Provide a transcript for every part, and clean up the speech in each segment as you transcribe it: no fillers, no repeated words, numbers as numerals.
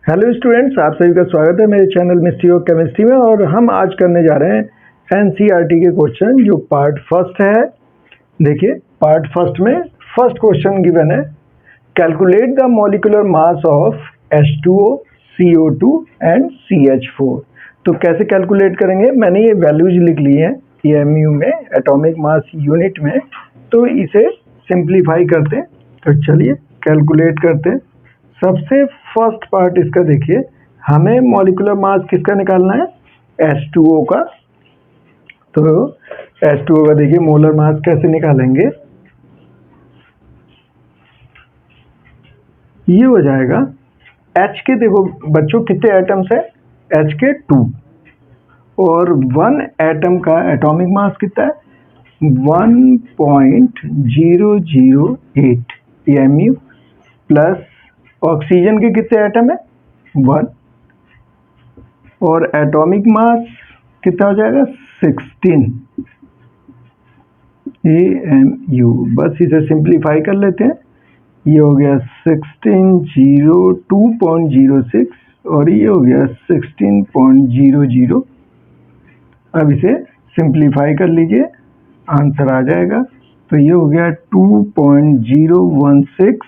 Hello students, आप सभी का स्वागत है मेरे चैनल मिस्ट्री ऑफ केमिस्ट्री में। और हम आज करने जा रहे हैं एनसीईआरटी के क्वेश्चन जो पार्ट फर्स्ट है। देखिए पार्ट फर्स्ट में फर्स्ट क्वेश्चन गिवन है, calculate the molecular mass of H2O, CO2 and CH4। तो कैसे कैलकुलेट करेंगे, मैंने ये वैल्यूज लिख ली हैं EMU में, एटॉमिक मास यूनिट में। तो इसे सिंप्लीफाई करते हैं। तो चलिए कैलकुलेट करते हैं। सबसे फर्स्ट पार्ट इसका देखिए, हमें मॉलिक्यूलर मास किसका निकालना है, H2O का। तो H2O का देखिए मोलर मास कैसे निकालेंगे, ये हो जाएगा H के, देखो बच्चों कितने एटम्स है, H के 2 और 1 एटम का एटॉमिक मास कितना है 1.008 EMU प्लस ऑक्सीजन के कितने एटम है 1 और एटॉमिक मास कितना हो जाएगा 16 AMU। बस इसे सिंप्लीफाई कर लेते हैं, ये हो गया 1602.06 और ये हो गया 16.00। अब इसे सिंप्लीफाई कर लीजिए, आंसर आ जाएगा। तो ये हो गया 2.016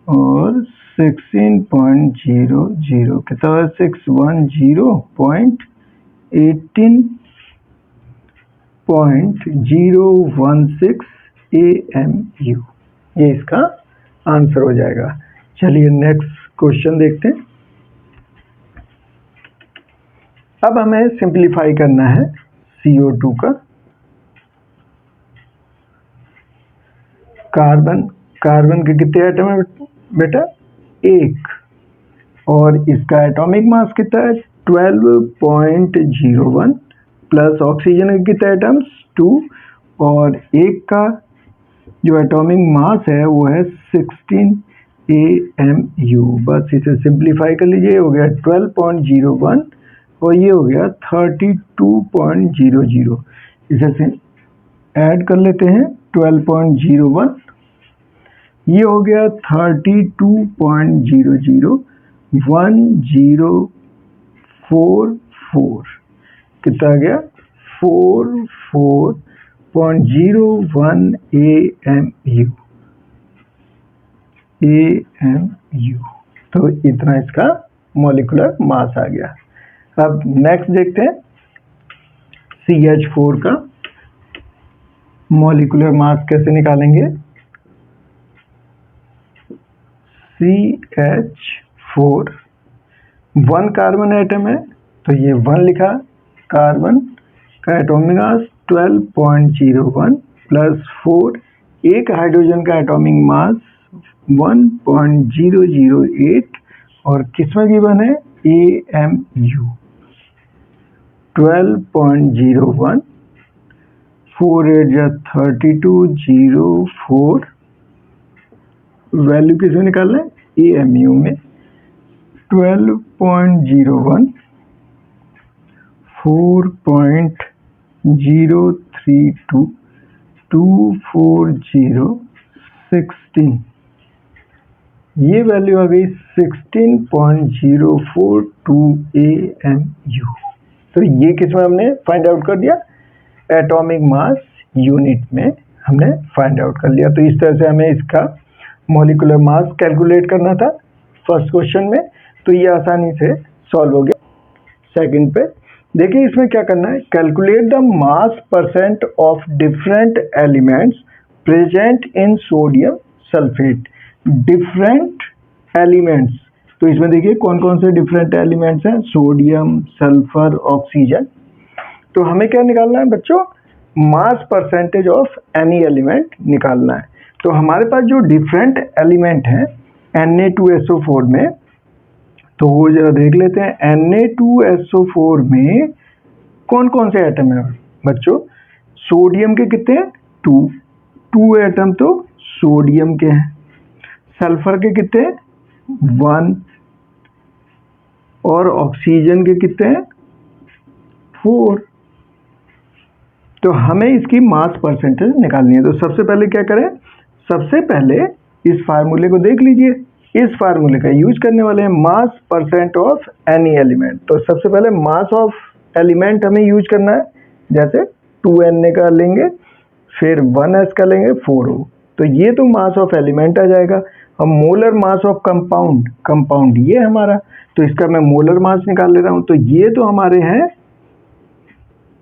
और 16.00 कितना है 610.18.016 AMU, ये इसका आंसर हो जाएगा। चलिए नेक्स्ट क्वेश्चन देखते हैं। अब हमें सिंप्लीफाई करना है CO2 का। कार्बन के कितने एटम है बेटा, 1 और इसका एटॉमिक मास कितना है 12.01 प्लस ऑक्सीजन के कितने एटम्स 2 और एक का जो एटॉमिक मास है वो है 16 AMU। बस इसे सिंप्लीफाई कर लीजिए, हो गया 12.01 और ये हो गया 32.00। इसे ऐड कर लेते हैं 12.01, ये हो गया 32.00 1044 कितना आ गया 44.01 AMU। तो इतना इसका मॉलिक्यूलर मास आ गया। अब नेक्स्ट देखते हैं CH4 का मॉलिक्यूलर मास कैसे निकालेंगे। CH4 1 कार्बन एटम है तो ये 1 लिखा, कार्बन का एटॉमिक मास 12.01 प्लस 4, एक हाइड्रोजन का एटॉमिक मास 1.008 और किसमें गिवन है AMU 12.01, 4 8 जा 32, 04 वैल्यू किसमें निकालना है AMU में 12.01 4.032 240 16, ये वैल्यू आ गई 16.042 AMU। तो ये किसमें हमने फाइंड आउट कर दिया, एटॉमिक मास यूनिट में हमने फाइंड आउट कर लिया। तो इस तरह से हमें इसका मॉलिक्यूलर मास कैलकुलेट करना था फर्स्ट क्वेश्चन में, तो ये आसानी से सॉल्व हो गया। सेकंड पे देखिए इसमें क्या करना है, calculate the mass percent of different elements present in sodium sulphate. Different elements, तो इसमें देखिए कौन कौन से डिफरेंट एलिमेंट्स हैं, सोडियम, सल्फर, ऑक्सीजन। तो हमें क्या निकालना है बच्चों, मास परसेंटेज ऑफ एनी एलिमेंट निकालना है। तो हमारे पास जो डिफरेंट एलिमेंट हैं Na2SO4 में, तो वो जरा देख लेते हैं। Na2SO4 में कौन कौन से एटम हैं बच्चों, सोडियम के कितने हैं 2 एटम तो सोडियम के हैं, सल्फर के कितने हैं 1 और ऑक्सीजन के कितने हैं 4। तो हमें इसकी मास परसेंटेज निकालनी है। तो सबसे पहले क्या करें, सबसे पहले इस फार्मूले को देख लीजिए, इस फार्मूले का यूज करने वाले हैं मास परसेंट ऑफ एनी एलिमेंट। तो सबसे पहले मास ऑफ एलिमेंट हमें यूज करना है, जैसे 2Na का लेंगे, फिर 1s का लेंगे 4O, तो ये तो मास ऑफ एलिमेंट आ जाएगा। अब molar mass of compound, compound ये हमारा, तो इसका मैं मोलर मास निकाल ले रहा हूं, तो ये तो हमारे हैं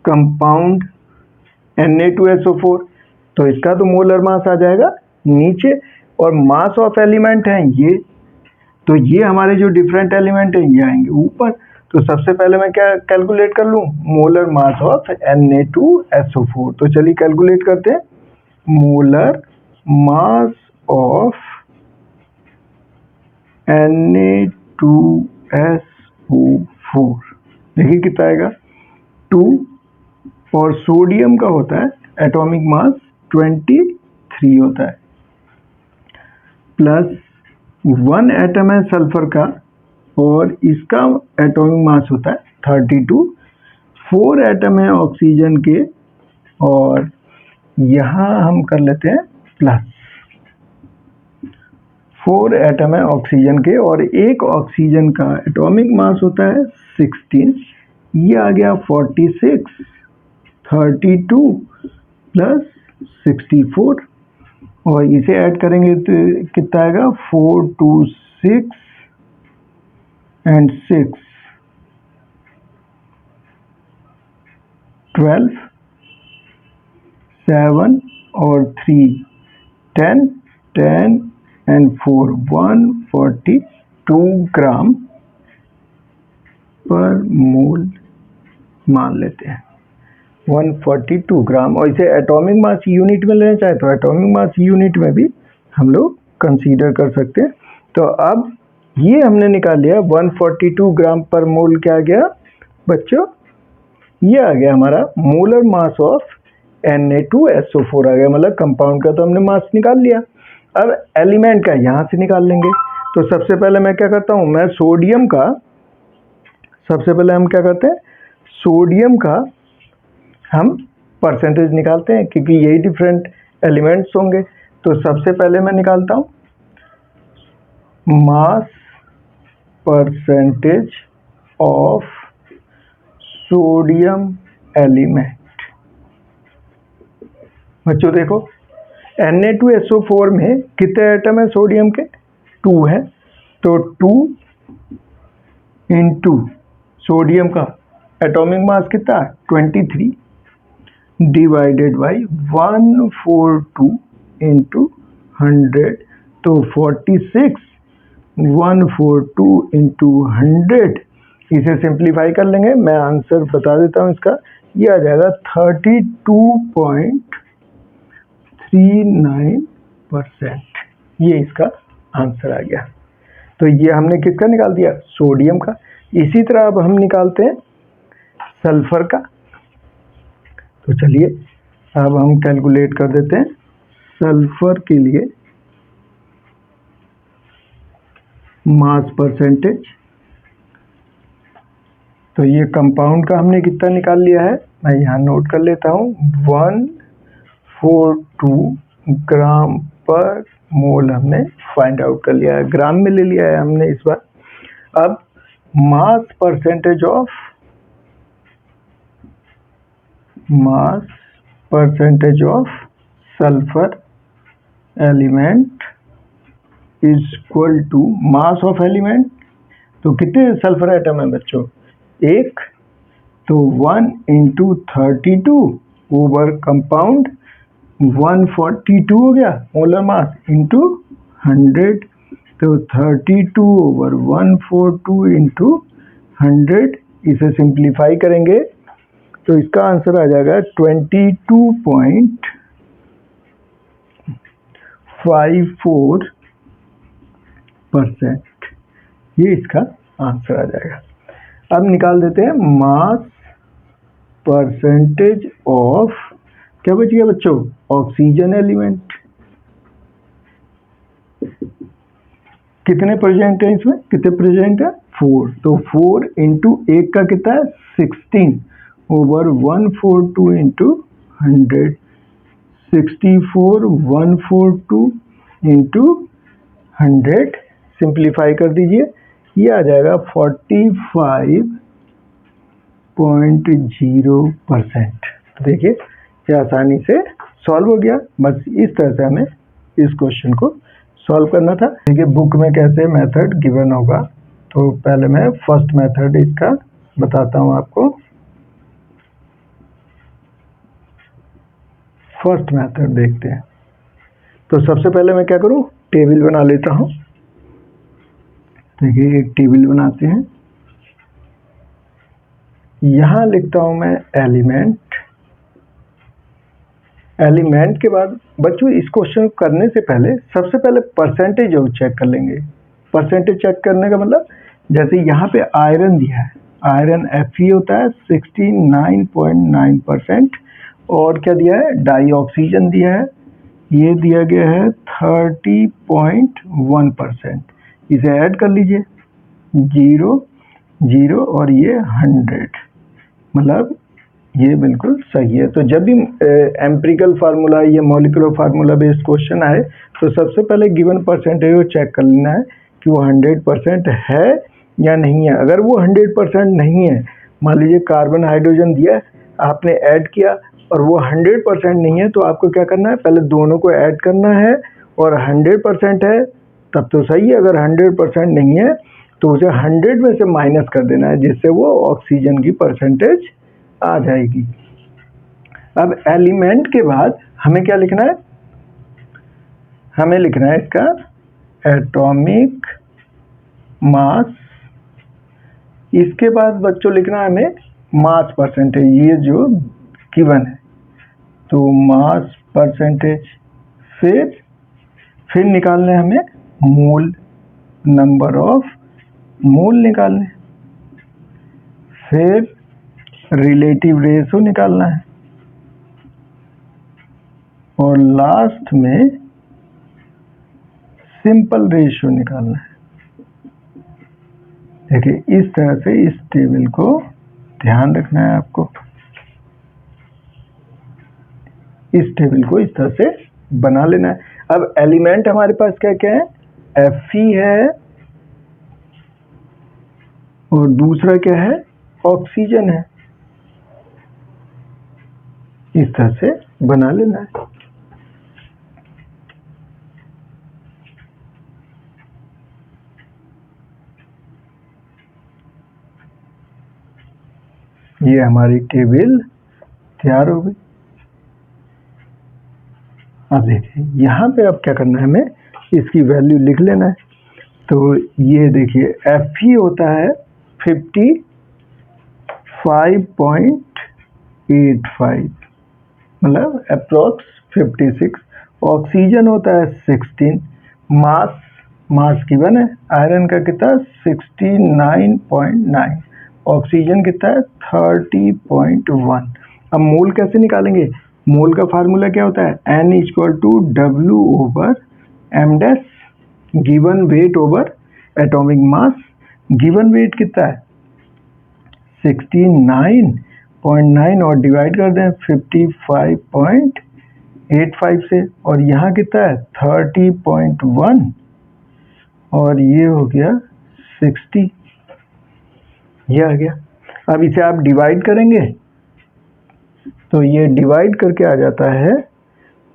कंपाउंड Na2SO4, तो इसका तो मोलर मास आ जाएगा नीचे, और मास ऑफ एलिमेंट है ये, तो ये हमारे जो डिफरेंट एलिमेंट है ये आएंगे ऊपर। तो सबसे पहले मैं क्या कैलकुलेट कर लूं, मोलर मास ऑफ Na2SO4। तो चलिए कैलकुलेट करते हैं, मोलर मास ऑफ Na2SO4, देखिए कितना आएगा 2, और सोडियम का होता है एटॉमिक मास 23 होता है, प्लस 1 एटम है सल्फर का और इसका एटॉमिक मास होता है 32, 4 एटम है ऑक्सीजन के और यहाँ हम कर लेते हैं प्लस, 4 एटम है ऑक्सीजन के और एक ऑक्सीजन का एटॉमिक मास होता है 16, ये आ गया 46, 32 प्लस 64, और इसे ऐड करेंगे तो कितना आएगा 4, 2, 6 एंड 6, 12, 7 और 3, 10, 10 एंड 4, 142 ग्राम पर मोल मान लेते हैं, 142 ग्राम। और इसे एटॉमिक मास यूनिट में लेना चाहे तो एटॉमिक मास यूनिट में भी हम लोग कंसीडर कर सकते हैं। तो अब ये हमने निकाल लिया 142 ग्राम पर मोल, क्या आ गया बच्चों, ये आ गया हमारा मोलर मास ऑफ Na2SO4 आ गया, मतलब कंपाउंड का तो हमने मास निकाल लिया। अब एलिमेंट का यहाँ से निकाल लेंगे। तो सबसे पहले मैं क्या करता हूँ, मैं सोडियम का, सबसे पहले हम क्या करते हैं, सोडियम का हम परसेंटेज निकालते हैं क्योंकि यही डिफरेंट एलिमेंट्स होंगे। तो सबसे पहले मैं निकालता हूँ मास परसेंटेज ऑफ सोडियम एलिमेंट। बच्चों देखो Na2SO4 में कितने एटम है सोडियम के, 2 है, तो 2 इंटू सोडियम का एटॉमिक मास कितना है 23 डिवाइडेड बाई 142 इंटू 100, तो 46, 142 इंटू 100, इसे सिंप्लीफाई कर लेंगे, मैं आंसर बता देता हूँ इसका, ये आ जाएगा 32.39%, ये इसका आंसर आ गया। तो ये हमने किसका निकाल दिया, सोडियम का। इसी तरह अब हम निकालते हैं सल्फर का। तो चलिए अब हम कैलकुलेट कर देते हैं सल्फर के लिए मास परसेंटेज। तो ये कंपाउंड का हमने कितना निकाल लिया है, मैं यहाँ नोट कर लेता हूँ, 142 ग्राम पर मोल हमने फाइंड आउट कर लिया है, ग्राम में ले लिया है हमने इस बार। अब mass percentage of sulphur element is equal to mass of element. तो कितने सल्फर एटम है बच्चों, एक, तो 1 इंटू 32 ओवर कंपाउंड 142 हो गया मोलर मास इंटू 100, तो 32 ओवर 142 इंटू 100, इसे सिंप्लीफाई करेंगे तो इसका आंसर आ जाएगा 22.54%, ये इसका आंसर आ जाएगा। अब निकाल देते हैं मास परसेंटेज ऑफ, क्या बच गया बच्चों, ऑक्सीजन एलिमेंट। कितने प्रेजेंट है इसमें, कितने प्रेजेंट है 4, तो 4 इंटू 1 का कितना है 16 ओवर 142 इंटू 100, 64, 142 इंटू 100, सिंप्लीफाई कर दीजिए, ये आ जाएगा 45.0%। देखिए ये आसानी से सॉल्व हो गया। बस इस तरह से हमें इस क्वेश्चन को सॉल्व करना था। देखिए बुक में कैसे मेथड गिवन होगा, तो पहले मैं फर्स्ट मेथड इसका बताता हूँ आपको। फर्स्ट मेथड देखते हैं। तो सबसे पहले मैं क्या करूँ, टेबल बना लेता हूँ। देखिए एक टेबल बनाते हैं, यहाँ लिखता हूँ मैं एलिमेंट। एलिमेंट के बाद बच्चों इस क्वेश्चन को करने से पहले सबसे पहले परसेंटेज जो चेक कर लेंगे। परसेंटेज चेक करने का मतलब, जैसे यहाँ पे आयरन दिया है, आयरन Fe होता है 69.9%, और क्या दिया है, डाई ऑक्सीजन दिया है, ये दिया गया है 30.1%। इसे ऐड कर लीजिए, 0 0 और ये 100, मतलब ये बिल्कुल सही है। तो जब भी एम्पिरिकल फार्मूला या मॉलिक्यूलर फार्मूला बेस्ड क्वेश्चन आए तो सबसे पहले गिवन परसेंटेज को चेक कर लेना है कि वो 100% है या नहीं है। अगर वो 100% नहीं है, मान लीजिए कार्बन हाइड्रोजन दिया है, आपने ऐड किया और वो 100% नहीं है, तो आपको क्या करना है, पहले दोनों को ऐड करना है, और 100% है तब तो सही है। अगर 100% नहीं है तो उसे 100 में से माइनस कर देना है, जिससे वो ऑक्सीजन की परसेंटेज आ जाएगी। अब एलिमेंट के बाद हमें क्या लिखना है, हमें लिखना है इसका एटॉमिक मास। इसके बाद बच्चों लिखना है हमें मास परसेंटेज, ये जो गिवन है, तो मास परसेंटेज। फिर निकालना है हमें मोल, नंबर ऑफ मोल निकालने, फिर रिलेटिव रेशो निकालना है, और लास्ट में सिंपल रेशियो निकालना है। देखिए इस तरह से इस टेबल को ध्यान रखना है आपको। इस टेबल को इस तरह से बना लेना है। अब एलिमेंट हमारे पास क्या क्या है, Fe है, और दूसरा क्या है, ऑक्सीजन है। इस तरह से बना लेना है। ये हमारी टेबल तैयार हो गई। अब देखिए यहाँ पे अब क्या करना है, हमें इसकी वैल्यू लिख लेना है। तो ये देखिए Fe होता है 55.85, मतलब अप्रोक्स 56। ऑक्सीजन होता है 16। मास गिवन है, आयरन का कितना 69.9, ऑक्सीजन कितना है 30.1। अब मोल कैसे निकालेंगे, मोल का फार्मूला क्या होता है, N=W/m², given weight over atomic mass. Given weight कितना है 69.9, और डिवाइड कर दें 55.85 से, और यहाँ कितना है 30.1, और ये हो गया 60, ये आ गया। अब इसे आप डिवाइड करेंगे तो ये डिवाइड करके आ जाता है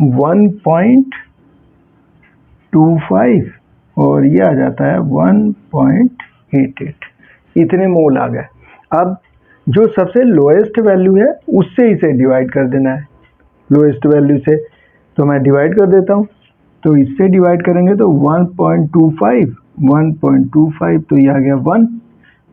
1.25, और ये आ जाता है 1.88। इतने मोल आ गए। अब जो सबसे लोएस्ट वैल्यू है उससे इसे डिवाइड कर देना है, लोएस्ट वैल्यू से। तो मैं डिवाइड कर देता हूँ, तो इससे डिवाइड करेंगे तो 1.25, तो ये आ गया 1,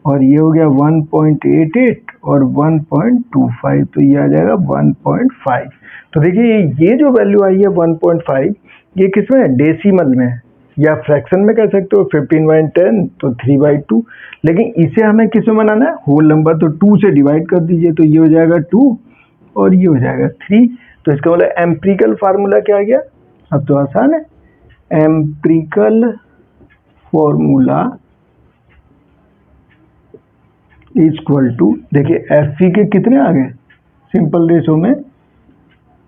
और ये हो गया 1.88 और 1.25, तो ये आ जाएगा 1.5। तो देखिए ये जो वैल्यू आई है 1.5, ये किसमें है, डेसिमल में है, या फ्रैक्शन में कह सकते हो 15/10, तो 3/2। लेकिन इसे हमें किस में बनाना है, होल नंबर, तो 2 से डिवाइड कर दीजिए, तो ये हो जाएगा 2 और ये हो जाएगा 3। तो इसका मतलब एम्पिरिकल फार्मूला क्या आ गया, अब तो आसान है। एम्पिरिकल फॉर्मूला इक्वल टू, देखिए Fe के कितने आ गए, सिंपल रेशो में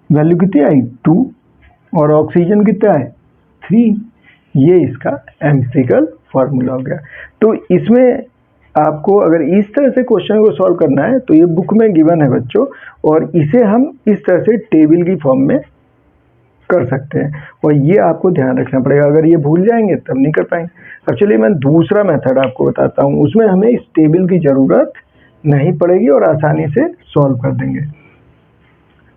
वैल्यू कितनी आई 2, और ऑक्सीजन कितना है 3। ये इसका एम्पिरिकल फार्मूला हो गया। तो इसमें आपको अगर इस तरह से क्वेश्चन को सॉल्व करना है तो ये बुक में गिवन है बच्चों, और इसे हम इस तरह से टेबल की फॉर्म में कर सकते हैं, और ये आपको ध्यान रखना पड़ेगा। अगर ये भूल जाएंगे तब नहीं कर पाएंगे। अब चलिए मैं दूसरा मेथड आपको बताता हूँ, उसमें हमें इस टेबल की ज़रूरत नहीं पड़ेगी और आसानी से सॉल्व कर देंगे।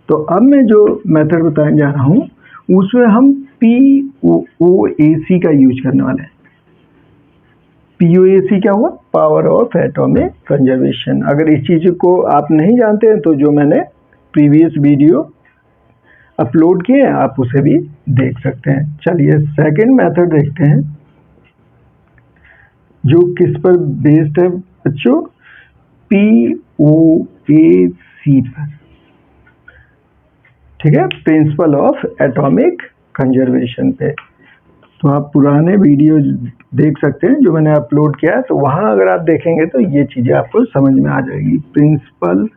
तो अब मैं जो मेथड बताने जा रहा हूँ उसमें हम POAC का यूज करने वाले हैं। POAC क्या हुआ? Power of atomic conservation. अगर इस चीज़ को आप नहीं जानते हैं तो जो मैंने प्रीवियस वीडियो अपलोड किए हैं आप उसे भी देख सकते हैं। चलिए सेकंड मेथड देखते हैं जो किस पर बेस्ड है बच्चों? POAC पर, ठीक है, प्रिंसिपल ऑफ एटॉमिक कंजर्वेशन पे। तो आप पुराने वीडियो देख सकते हैं जो मैंने अपलोड किया है, तो वहां अगर आप देखेंगे तो ये चीजें आपको समझ में आ जाएगी। प्रिंसिपल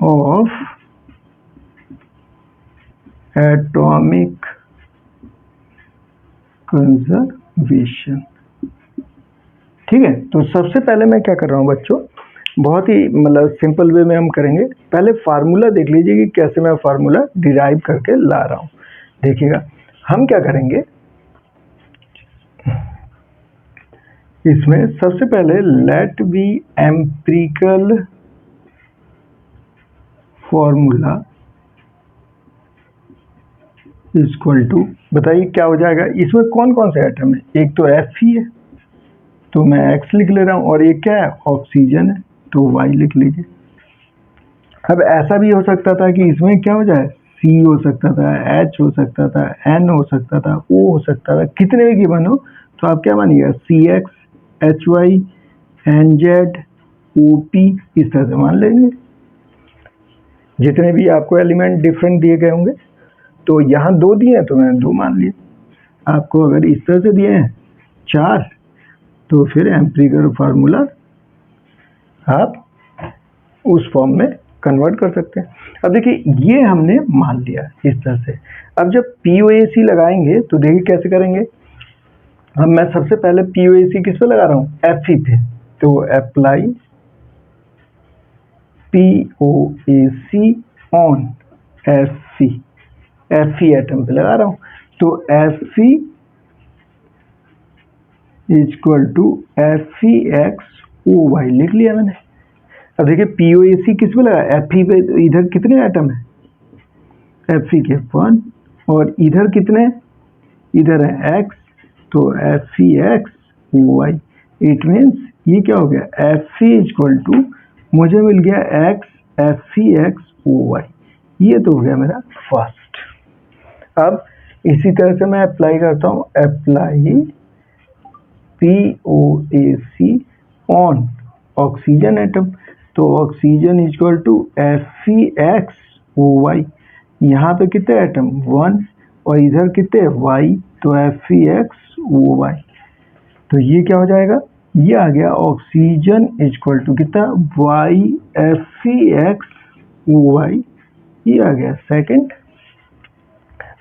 ऑफ एटॉमिक कंजर्वेशन, ठीक है। तो सबसे पहले मैं क्या कर रहा हूं बच्चों, बहुत ही मतलब सिंपल वे में हम करेंगे। पहले फार्मूला देख लीजिए कि कैसे मैं फार्मूला डिराइव करके ला रहा हूं। देखिएगा हम क्या करेंगे, इसमें सबसे पहले let be empirical formula equal to, बताइए क्या हो जाएगा। इसमें कौन कौन से एटम है? एक तो Fe है तो मैं X लिख ले रहा हूं, और एक क्या है? ऑक्सीजन है तो Y लिख लीजिए। अब ऐसा भी हो सकता था कि इसमें क्या हो जाए, C हो सकता था, H हो सकता था, N हो सकता था, O हो सकता था, कितने भी गिवन हो तो आप क्या मानिएगा, CX, HY, NZ, OP इस तरह से मान लेंगे। जितने भी आपको एलिमेंट डिफरेंट दिए गए होंगे, तो यहाँ 2 दिए हैं तो मैंने 2 मान लिए। आपको अगर इस तरह से दिए हैं 4 तो फिर एम्पिरिकल फार्मूला आप उस फॉर्म में कन्वर्ट कर सकते हैं। अब देखिए ये हमने मान लिया इस तरह से। अब जब POAC लगाएंगे तो देखिए कैसे करेंगे। अब मैं सबसे पहले POAC किस पे लगा रहा हूँ? Fe पे। तो apply POAC on Fe atom पे लगा रहा हूँ। तो Fe इक्वल टू FeXOY लिख लिया मैंने। अब देखिए POAC किस पे लगा? Fe पे। इधर कितने एटम है? Fe के 1, और इधर कितने? इधर है X, तो FeXOY। इट मीन्स ये क्या हो गया, Fe इक्वल टू मुझे मिल गया X FeXOY। ये तो हो गया मेरा फर्स्ट। अब इसी तरह से मैं अप्लाई करता हूँ, apply POAC on oxygen atom. तो ऑक्सीजन इक्वल टू FeXOY। यहाँ पे कितने एटम? 1, और इधर कितने? Y, तो FeXOY। तो ये क्या हो जाएगा, ये आ गया ऑक्सीजन इक्वल टू कितना? Y FeXOY। ये आ गया सेकंड।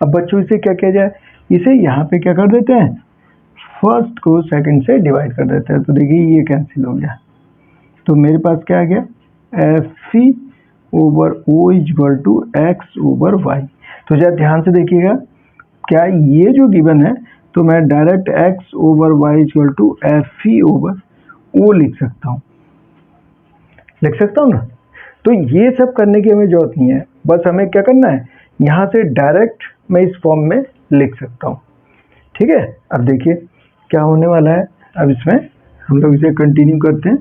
अब बच्चों इसे क्या किया जाए, इसे यहाँ पे क्या कर देते हैं, फर्स्ट को सेकंड से डिवाइड कर देते हैं। तो देखिए ये कैंसिल हो गया, तो मेरे पास क्या आ गया, Fe over O equal to X over Y। तो जरा ध्यान से देखिएगा, क्या ये जो गिवन है तो मैं direct X over Y equal to Fe over O लिख सकता हूँ ना। तो ये सब करने की हमें जरूरत नहीं है, बस हमें क्या करना है, यहाँ से डायरेक्ट मैं इस फॉर्म में लिख सकता हूँ। ठीक है, अब देखिए क्या होने वाला है। अब इसमें हम लोग इसे कंटिन्यू करते हैं।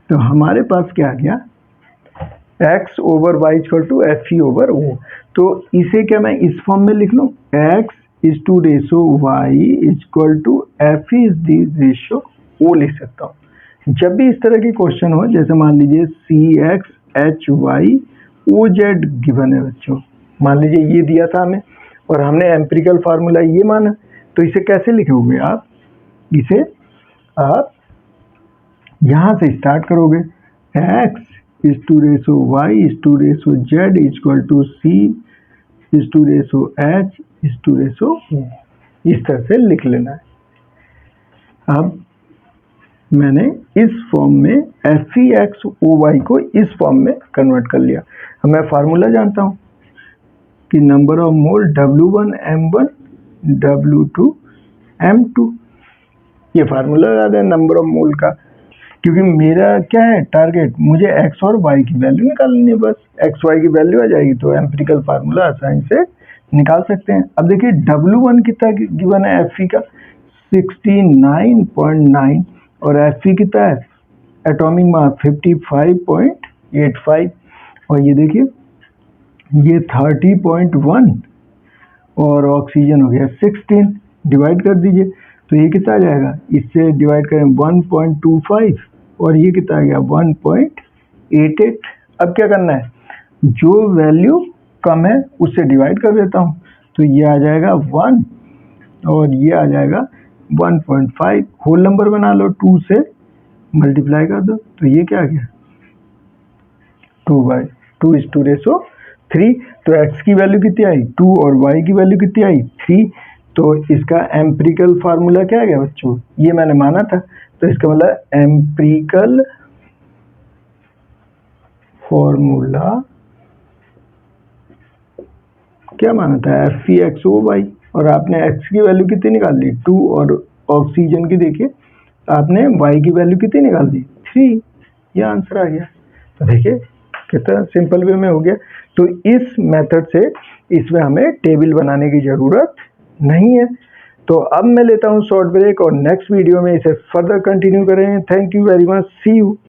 तो हमारे पास क्या आ गया, x over Y equal to Fe over O। तो इसे क्या मैं इस फॉर्म में लिख लूँ, x is to ratio y equal to Fe is the ratio O लिख सकता हूँ। जब भी इस तरह के क्वेश्चन हो, जैसे मान लीजिए CX HY OZ गिवन है बच्चों, मान लीजिए ये दिया था हमें और हमने एम्पिरिकल फार्मूला ये माना, तो इसे कैसे लिखोगे आप, इसे आप यहाँ से स्टार्ट करोगे, x is to ratio Y is to ratio Z is equal to C is to ratio H is to ratio इस तरह से लिख लेना है। अब मैंने इस फॉर्म में FeXOY को इस फॉर्म में कन्वर्ट कर लिया। अब मैं फार्मूला जानता हूँ कि number of mole W1 M1 W2 M2, ये फार्मूला याद है नंबर ऑफ मोल का, क्योंकि मेरा क्या है टारगेट, मुझे x और y की वैल्यू निकालनी है, बस x y की वैल्यू आ जाएगी तो एम्पिरिकल फार्मूला आसानी से निकाल सकते हैं। अब देखिए W1 कितना गिवन है Fe का 69.9 और Fe कितना है एटॉमिक मास 55.85 और ये देखिए ये 30.1 और ऑक्सीजन हो गया 16, डिवाइड कर दीजिए तो ये कितना आ जाएगा, इससे डिवाइड करें 1.25 और ये कितना आ गया 1.88। अब क्या करना है, जो वैल्यू कम है उससे डिवाइड कर देता हूँ तो ये आ जाएगा 1 और ये आ जाएगा 1.5, होल नंबर बना लो, 2 से मल्टीप्लाई कर दो तो ये क्या आ गया 2/2 इज टू रेशो 3। तो x की वैल्यू कितनी आई 2 और y की वैल्यू कितनी आई 3। तो इसका एम्पिरिकल फार्मूला क्या आ गया बच्चों, ये मैंने माना था, तो इसका मतलब एम्पिरिकल फॉर्मूला क्या माना था FeXOY और आपने x की वैल्यू कितनी निकाल ली 2 और ऑक्सीजन की देखिए आपने y की वैल्यू कितनी निकाल दी 3, ये आंसर आ गया। तो देखिए कितना सिंपल वे में हो गया। तो इस मेथड से इसमें हमें टेबल बनाने की ज़रूरत नहीं है। तो अब मैं लेता हूँ शॉर्ट ब्रेक और नेक्स्ट वीडियो में इसे फर्दर कंटिन्यू करें। Thank you very much, see you.